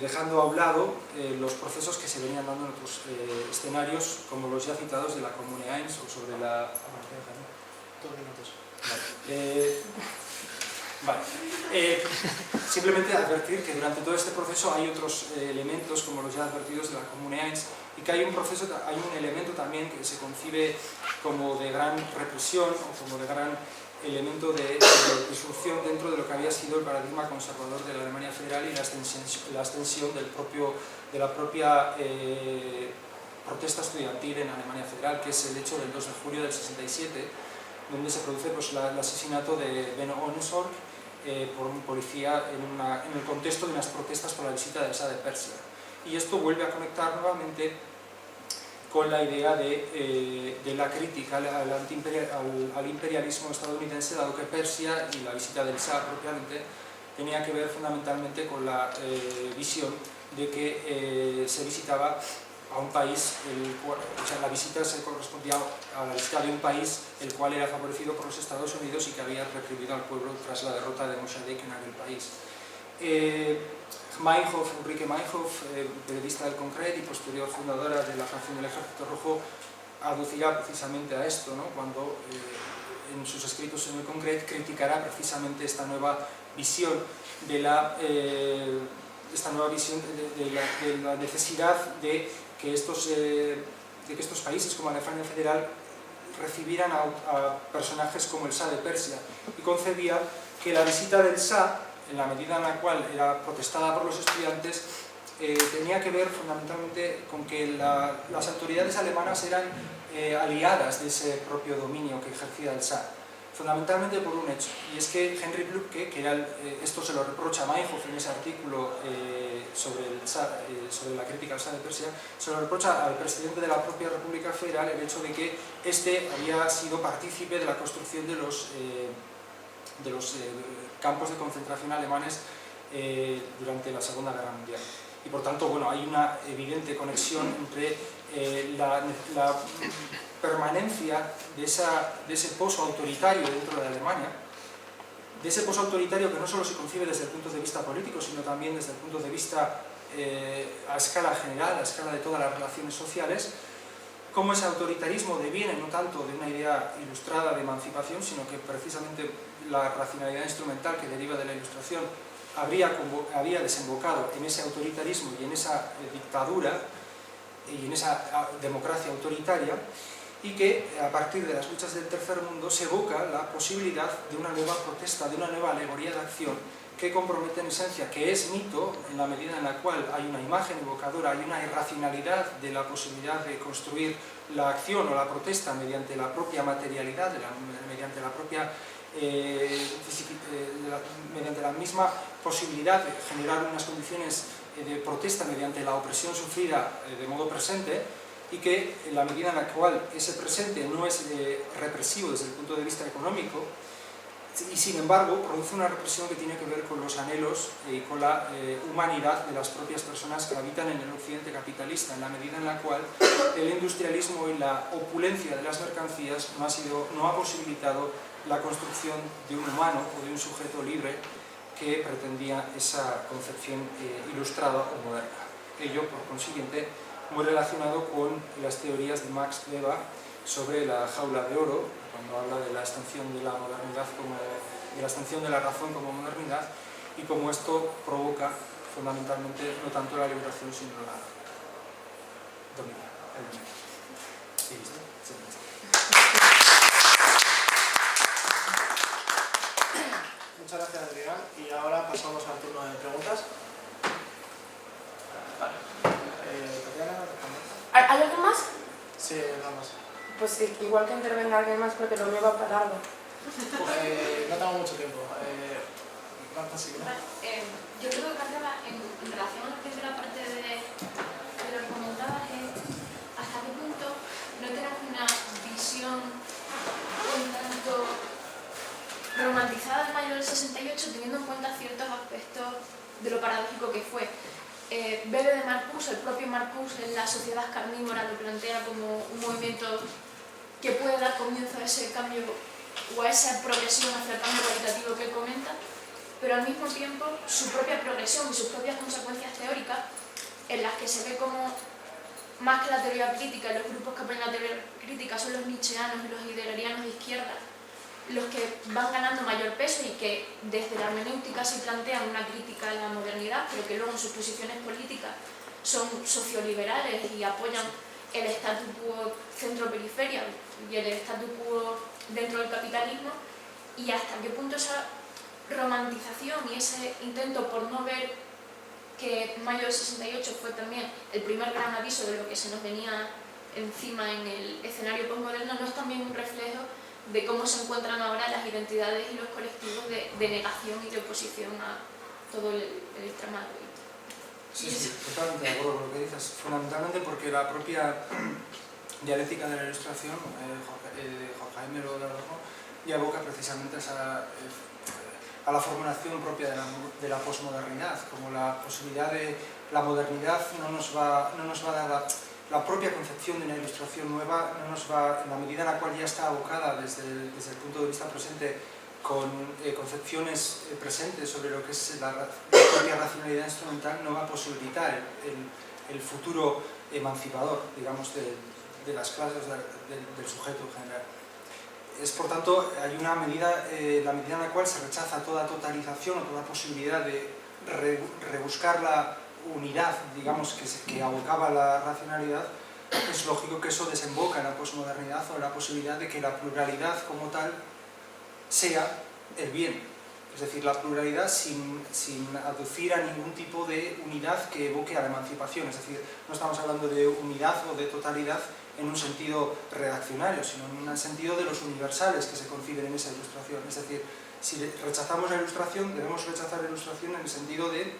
dejando a un lado los procesos que se venían dando en otros escenarios como los ya citados de la Kommune 1 o sobre la... simplemente advertir que durante todo este proceso hay otros elementos como los ya advertidos de la Kommune 1 y que hay un elemento también que se concibe como de gran represión o como de gran elemento de disrupción dentro de lo que había sido el paradigma conservador de la Alemania federal y la extensión de la propia protesta estudiantil en Alemania federal, que es el hecho del 2 de julio del 67, donde se produce pues, el asesinato de Benno Ohnesorg por un policía en el contexto de unas protestas por la visita del Shah de Persia. Y esto vuelve a conectar nuevamente con la idea de la crítica al imperialismo estadounidense, dado que Persia y la visita del Shah propiamente tenía que ver fundamentalmente con la visión de que se visitaba a un país, la visita se correspondía a la visita de un país el cual era favorecido por los Estados Unidos y que había reprimido al pueblo tras la derrota de Mossadegh en aquel país. Ulrike Meinhof, periodista del Concret y posterior fundadora de la fracción del Ejército Rojo, aducirá precisamente a esto, ¿no? Cuando en sus escritos en el Concret criticará precisamente esta nueva visión de la necesidad de que estos países como Alemania Federal recibieran a personajes como el Shah de Persia y concebía que la visita del Shah, en la medida en la cual era protestada por los estudiantes, tenía que ver fundamentalmente con que las autoridades alemanas eran aliadas de ese propio dominio que ejercía el Shah. fundamentalmente por un hecho, y es que Henry Lübke, que era esto se lo reprocha a Meinhof en ese artículo sobre la crítica al Shah de Persia, se lo reprocha al presidente de la propia República Federal el hecho de que este había sido partícipe de la construcción de los campos de concentración alemanes durante la Segunda Guerra Mundial. Y por tanto, bueno, hay una evidente conexión entre la permanencia de ese pozo autoritario dentro de Alemania, de ese pozo autoritario que no solo se concibe desde el punto de vista político, sino también desde el punto de vista a escala general, a escala de todas las relaciones sociales, cómo ese autoritarismo deviene no tanto de una idea ilustrada de emancipación, sino que precisamente la racionalidad instrumental que deriva de la Ilustración había desembocado en ese autoritarismo y en esa dictadura y en esa democracia autoritaria, y que a partir de las luchas del tercer mundo se evoca la posibilidad de una nueva protesta, de una nueva alegoría de acción que compromete en esencia, que es mito en la medida en la cual hay una imagen evocadora, hay una irracionalidad de la posibilidad de construir la acción o la protesta mediante la propia materialidad, mediante la propia mediante la misma posibilidad de generar unas condiciones de protesta mediante la opresión sufrida de modo presente, y que en la medida en la cual ese presente no es represivo desde el punto de vista económico, y sin embargo produce una represión que tiene que ver con los anhelos y con la humanidad de las propias personas que habitan en el occidente capitalista, en la medida en la cual el industrialismo y la opulencia de las mercancías no ha posibilitado la construcción de un humano o de un sujeto libre que pretendía esa concepción ilustrada o moderna. Ello, por consiguiente, muy relacionado con las teorías de Max Weber sobre la jaula de oro, cuando habla de la extensión de la modernidad de la extensión de la razón como modernidad, y cómo esto provoca fundamentalmente no tanto la liberación sino la dominación. Muchas gracias, Adrián, y ahora pasamos al turno de preguntas. Vale. Tatiana, ¿Hay alguien más? sí, nada más. Pues sí, igual que intervenga alguien más porque lo mío va para largo. No tengo mucho tiempo. Marta, sí, ¿no? Yo creo que Carla, en relación a la primera parte de lo que comentabas, es hasta qué punto no tenemos una visión un tanto romantizada del mayo del 68, teniendo en cuenta ciertos aspectos de lo paradójico que fue. Bebe de Marcuse, el propio Marcuse en La sociedad carnívora lo plantea como un movimiento que puede dar comienzo a ese cambio o a esa progresión hacia el cambio cualitativo que él comenta, pero al mismo tiempo su propia progresión y sus propias consecuencias teóricas, en las que se ve como más que la teoría crítica, los grupos que apoyan la teoría crítica son los nietzscheanos y los heideggerianos de izquierda, los que van ganando mayor peso y que desde la hermenéutica se plantean una crítica a la modernidad, pero que luego en sus posiciones políticas son socioliberales y apoyan el statu quo centro-periferia y el statu quo dentro del capitalismo, y hasta qué punto esa romantización y ese intento por no ver que mayo del 68 fue también el primer gran aviso de lo que se nos venía encima en el escenario postmoderno, no es también un reflejo de cómo se encuentran ahora las identidades y los colectivos de negación y de oposición a todo el extremado. Sí, totalmente de acuerdo con lo que dices, fundamentalmente porque la propia dialéctica de la Ilustración de Horkheimer o de Adorno ya evoca precisamente a la formulación propia de la posmodernidad, como la posibilidad de la modernidad no nos va a dar la propia concepción de una Ilustración nueva, no nos va, en la medida en la cual ya está abocada desde el punto de vista presente con concepciones presentes sobre lo que es la propia racionalidad instrumental, no va a posibilitar el futuro emancipador, digamos, de las clases del sujeto en general. Es, por tanto, hay una medida, la medida en la cual se rechaza toda totalización o toda posibilidad de rebuscar la unidad, digamos, que abocaba la racionalidad. Es lógico que eso desemboca en la posmodernidad o en la posibilidad de que la pluralidad como tal sea el bien, Es decir, la pluralidad sin aducir a ningún tipo de unidad que evoque a la emancipación. Es decir, no estamos hablando de unidad o de totalidad en un sentido reaccionario, sino en un sentido de los universales que se conciben en esa ilustración. Es decir, si rechazamos la ilustración, debemos rechazar la ilustración en el sentido de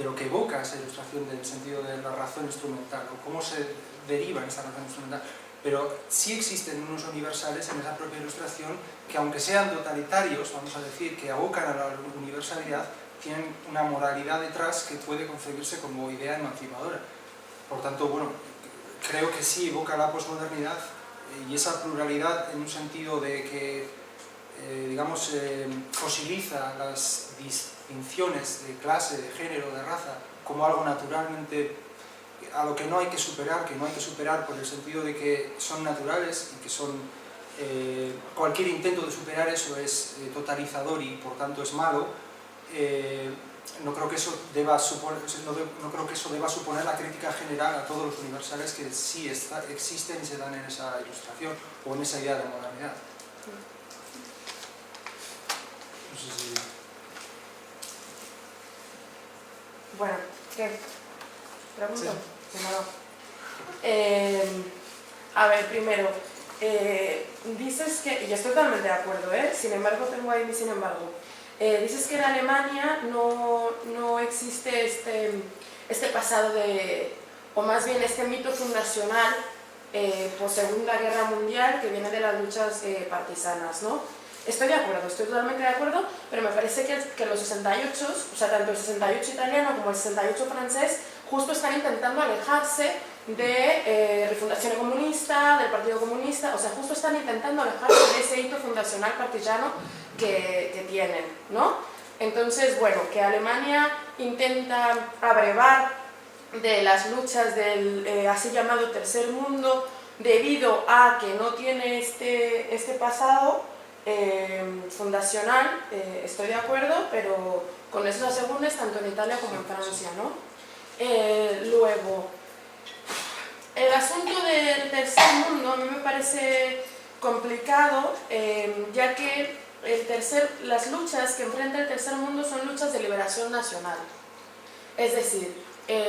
lo que evoca esa ilustración, en el sentido de la razón instrumental, o cómo se deriva en esa razón instrumental. Pero sí existen unos universales en esa propia ilustración que, aunque sean totalitarios, vamos a decir, que abocan a la universalidad, tienen una moralidad detrás que puede concebirse como idea emancipadora. Por tanto, bueno, creo que sí evoca la posmodernidad y esa pluralidad en un sentido de que, digamos, fosiliza las distinciones de clase, de género, de raza, como algo naturalmente a lo que no hay que superar por el sentido de que son naturales y que son cualquier intento de superar eso es totalizador y por tanto es malo. No creo que eso deba suponer la crítica general a todos los universales que sí existen y se dan en esa ilustración o en esa idea de modernidad. No sé si... Bueno, ¿qué? ¿Pregunto? Sí. Si no, a ver, primero, dices que, y estoy totalmente de acuerdo, sin embargo tengo ahí mi sin embargo, dices que en Alemania no existe este pasado o más bien este mito fundacional por Segunda Guerra Mundial que viene de las luchas partisanas, ¿no? Estoy de acuerdo, estoy totalmente de acuerdo, pero me parece que los 68, o sea, tanto el 68 italiano como el 68 francés, justo están intentando alejarse de refundación comunista, del Partido Comunista, o sea, justo están intentando alejarse de ese hito fundacional partigiano que tienen, ¿no? Entonces, bueno, que Alemania intenta abrevar de las luchas del así llamado tercer mundo debido a que no tiene este pasado fundacional, estoy de acuerdo, pero con esos asegúnes tanto en Italia como en Francia, ¿no? Luego, el asunto del tercer mundo a mí me parece complicado, ya que las luchas que enfrenta el tercer mundo son luchas de liberación nacional. Es decir,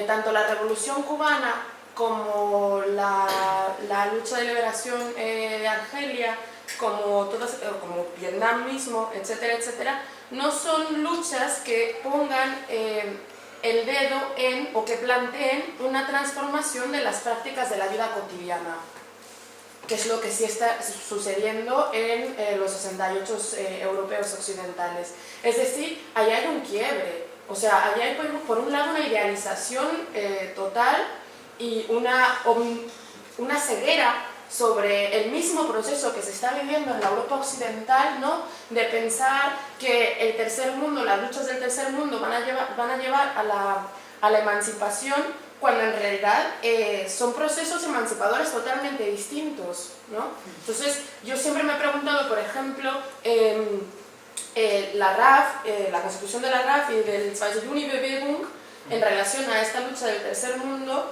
tanto la Revolución Cubana como la lucha de liberación de Argelia, como Vietnam mismo, etcétera, etcétera, no son luchas que pongan el dedo en o que planteen una transformación de las prácticas de la vida cotidiana, que es lo que sí está sucediendo en los 68 europeos occidentales. Es decir, allá hay un quiebre, o sea, allá hay por un lado una idealización total y una ceguera sobre el mismo proceso que se está viviendo en la Europa occidental, ¿no? De pensar que el tercer mundo, las luchas del tercer mundo van a llevar a la emancipación, cuando en realidad son procesos emancipadores totalmente distintos, ¿no? Entonces, yo siempre me he preguntado, por ejemplo, la RAF, la constitución de la RAF y del Zweite Juni-Bewegung en relación a esta lucha del tercer mundo,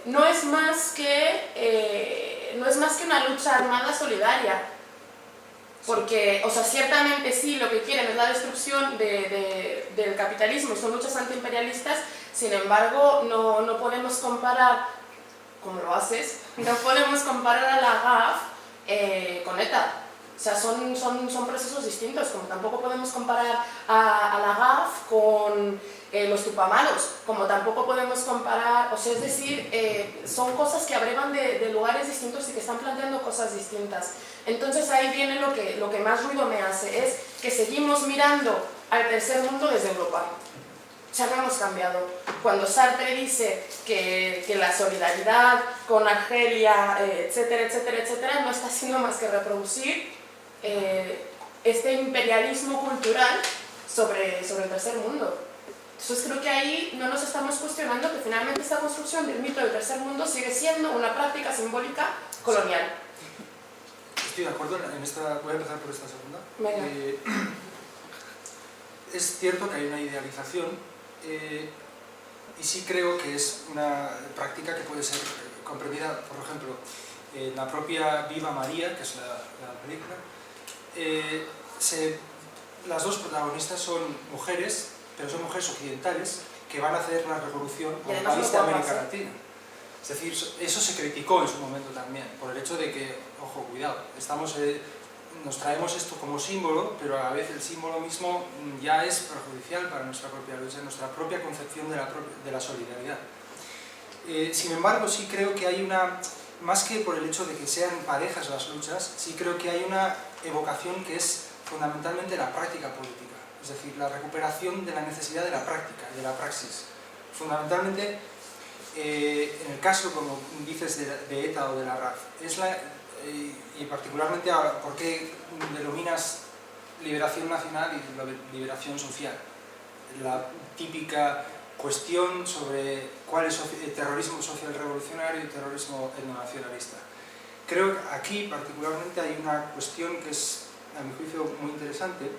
no es más que una lucha armada solidaria, porque, o sea, ciertamente sí, lo que quieren es la destrucción del capitalismo, son luchas antiimperialistas, sin embargo, no podemos comparar, como lo haces, no podemos comparar a la GAF con ETA. O sea, son procesos distintos, como tampoco podemos comparar a la GAF con los Tupamaros, como tampoco podemos comparar, o sea, es decir, son cosas que abrevan de lugares distintos y que están planteando cosas distintas. Entonces ahí viene lo que más ruido me hace, es que seguimos mirando al tercer mundo desde Europa. O sea, no hemos cambiado. Cuando Sartre dice que la solidaridad con Argelia, etcétera, etcétera, etcétera, no está haciendo más que reproducir este imperialismo cultural sobre el tercer mundo. Entonces creo que ahí no nos estamos cuestionando que finalmente esta construcción del mito del tercer mundo sigue siendo una práctica simbólica colonial. Estoy de acuerdo en esta, voy a empezar por esta segunda. Es cierto que hay una idealización y sí creo que es una práctica que puede ser comprendida, por ejemplo, en la propia Viva María, que es la película, se las dos protagonistas son mujeres, pero son mujeres occidentales que van a hacer la revolución Y al además país muy de guapas, América ¿eh? Latina. Es decir, eso se criticó en su momento también, por el hecho de que, ojo, cuidado, nos traemos esto como símbolo, pero a la vez el símbolo mismo ya es perjudicial para nuestra propia lucha, nuestra propia concepción de la solidaridad. Sin embargo, sí creo que hay más que por el hecho de que sean parejas las luchas, sí creo que hay una evocación que es fundamentalmente la práctica política, es decir, la recuperación de la necesidad de la práctica, de la praxis. Fundamentalmente, en el caso, como dices, de ETA o de la RAF, y particularmente ahora, ¿por qué denominas liberación nacional y liberación social? La típica cuestión sobre cuál es el terrorismo social revolucionario y el terrorismo etnonacionalista. Creo que aquí particularmente hay una cuestión que es, a mi juicio, muy interesante,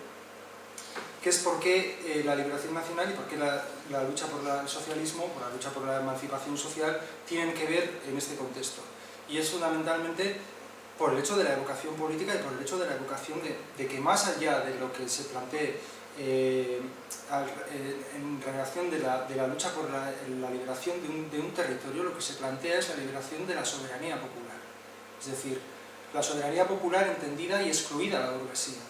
que es por qué la liberación nacional y por qué la lucha por el socialismo, por la lucha por la emancipación social, tienen que ver en este contexto. Y es fundamentalmente por el hecho de la evocación política y por el hecho de la evocación de que más allá de lo que se plantee en relación de la lucha por la liberación de un territorio, lo que se plantea es la liberación de la soberanía popular. Es decir, la soberanía popular entendida y excluida a la burguesía.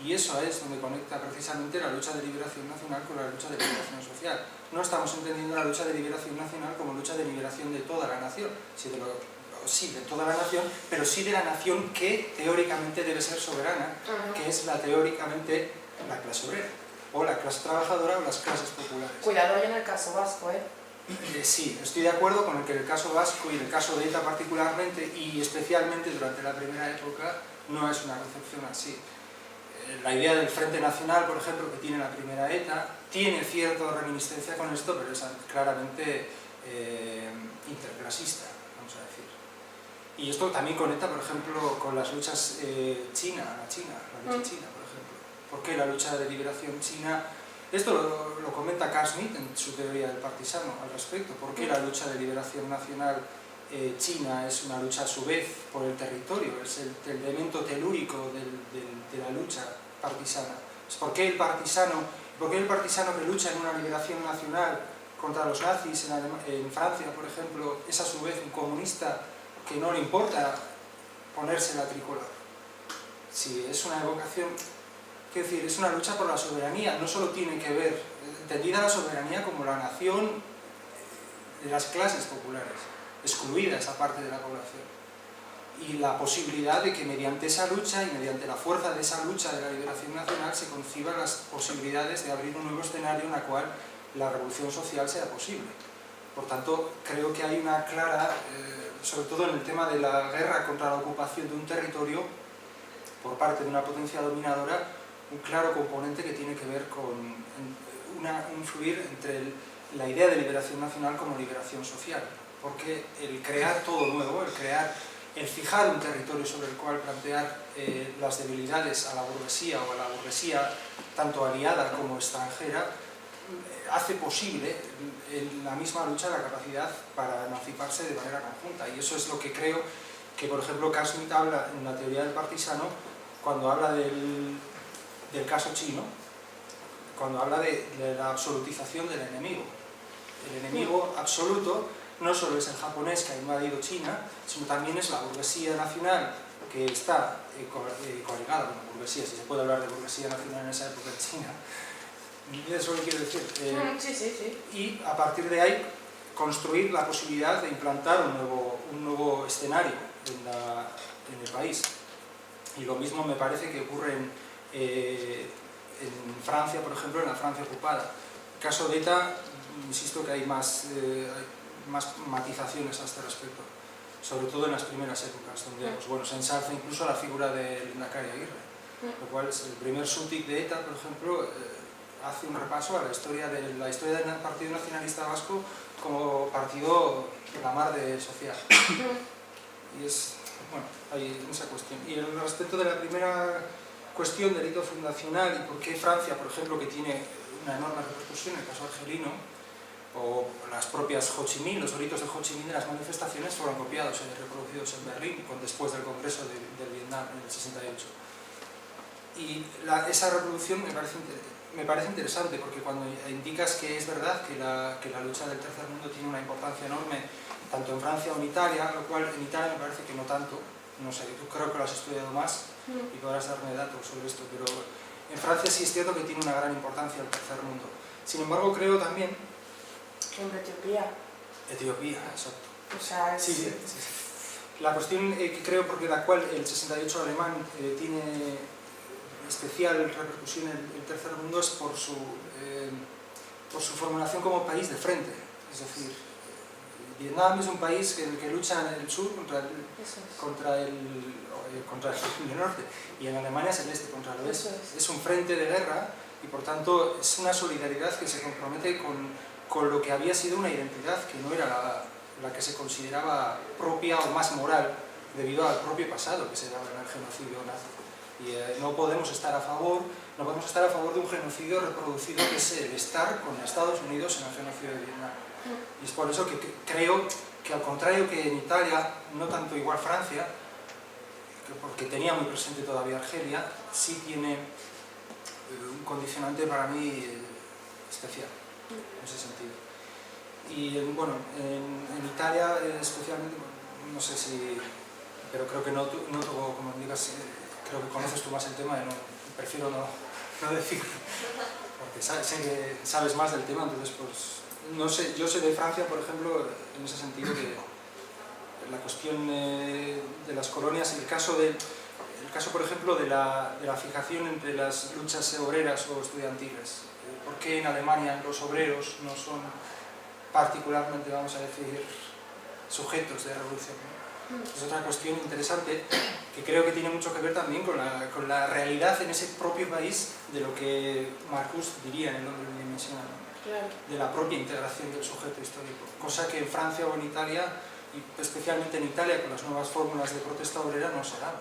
Y eso es donde conecta precisamente la lucha de liberación nacional con la lucha de liberación social. No estamos entendiendo la lucha de liberación nacional como lucha de liberación de toda la nación, sí, de toda la nación, pero sí de la nación que teóricamente debe ser soberana, que es teóricamente la clase obrera, o la clase trabajadora o las clases populares. Cuidado ahí en el caso vasco, ¿eh? Sí, estoy de acuerdo con que el caso vasco y el caso de ETA particularmente, y especialmente durante la primera época, no es una concepción así. La idea del Frente Nacional, por ejemplo, que tiene la primera ETA, tiene cierta reminiscencia con esto, pero es claramente interclasista, vamos a decir. Y esto también conecta, por ejemplo, con las luchas la lucha china, por ejemplo. ¿Por qué la lucha de liberación china? Esto lo comenta Carl Schmitt en su teoría del partisano al respecto. ¿Por qué la lucha de liberación nacional china es una lucha a su vez por el territorio? Es el elemento telúrico de la lucha partisana. ¿Por qué el partisano que lucha en una liberación nacional contra los nazis en Francia, por ejemplo, es a su vez un comunista que no le importa ponerse la tricolor? Si es una evocación, quiero decir, es una lucha por la soberanía, no solo tiene que ver, entendida la soberanía como la nación de las clases populares, excluida esa parte de la población. Y la posibilidad de que mediante esa lucha y mediante la fuerza de esa lucha de la liberación nacional se conciban las posibilidades de abrir un nuevo escenario en el cual la revolución social sea posible. Por tanto, creo que hay una clara, sobre todo en el tema de la guerra contra la ocupación de un territorio por parte de una potencia dominadora, un claro componente que tiene que ver con un fluir entre la idea de liberación nacional como liberación social. Porque el crear todo nuevo, el fijar un territorio sobre el cual plantear las debilidades a la burguesía o a la burguesía tanto aliada como extranjera, hace posible en la misma lucha la capacidad para emanciparse de manera conjunta. Y eso es lo que creo que, por ejemplo, Carl Schmitt habla en la teoría del partisano cuando habla del caso chino, cuando habla de la absolutización del enemigo. El enemigo absoluto no solo es el japonés que ha invadido China, sino también es la burguesía nacional que está coligada con la burguesía, si se puede hablar de burguesía nacional en esa época en China. Eso es lo que quiero decir. Sí. Y a partir de ahí construir la posibilidad de implantar un nuevo escenario en el país. Y lo mismo me parece que ocurre en Francia, por ejemplo, en la Francia ocupada. En el caso de ETA, insisto que hay más matizaciones a este respecto, sobre todo en las primeras épocas, donde se ensalza incluso la figura de Lehendakari Aguirre, lo cual es el primer súbdito de ETA, por ejemplo, hace un repaso a la historia del Partido Nacionalista Vasco como partido de la mar de social. Y es, hay esa cuestión. Y respecto de la primera cuestión del hito fundacional y por qué Francia, por ejemplo, que tiene una enorme repercusión en el caso argelino, o las propias Ho Chi Minh, los gritos de Ho Chi Minh de las manifestaciones fueron copiados y reproducidos en Berlín después del Congreso del Vietnam en el 68. esa reproducción me parece interesante, porque cuando indicas que es verdad que la lucha del tercer mundo tiene una importancia enorme, tanto en Francia o en Italia, lo cual en Italia me parece que no tanto, no sé, tú creo que lo has estudiado más y podrás darme datos sobre esto, pero en Francia sí es cierto que tiene una gran importancia el tercer mundo. Sin embargo, creo también... En Etiopía. Etiopía, exacto. O sea, Sí. La cuestión que creo, porque la cual el 68 alemán tiene especial repercusión en el tercer mundo, es por su formulación como país de frente. Es decir, Vietnam es un país que lucha en el sur contra el norte, y en Alemania es el este contra el oeste. Es un frente de guerra y por tanto es una solidaridad que se compromete con lo que había sido una identidad que no era la que se consideraba propia o más moral debido al propio pasado que se daba en el genocidio nazi. Y no podemos estar a favor de un genocidio reproducido, que es el estar con Estados Unidos en el genocidio de Vietnam. Y es por eso que creo que, al contrario que en Italia, no tanto igual Francia, porque tenía muy presente todavía Argelia, sí tiene un condicionante para mí especial en ese sentido. Y bueno, en Italia especialmente, no sé si, pero creo que no como digas, creo que conoces tú más el tema y prefiero no decir, porque sé que sabes más del tema, entonces pues, no sé, yo sé de Francia, por ejemplo, en ese sentido, que la cuestión de las colonias, el caso por ejemplo de la fijación entre las luchas obreras o estudiantiles. ¿Por qué en Alemania los obreros no son particularmente, vamos a decir, sujetos de revolución, ¿no? Es otra cuestión interesante que creo que tiene mucho que ver también con la realidad en ese propio país de lo que Marcuse diría en El hombre unidimensional, ¿no? Claro. De la propia integración del sujeto histórico, cosa que en Francia o en Italia, y especialmente en Italia con las nuevas fórmulas de protesta obrera, no se daba.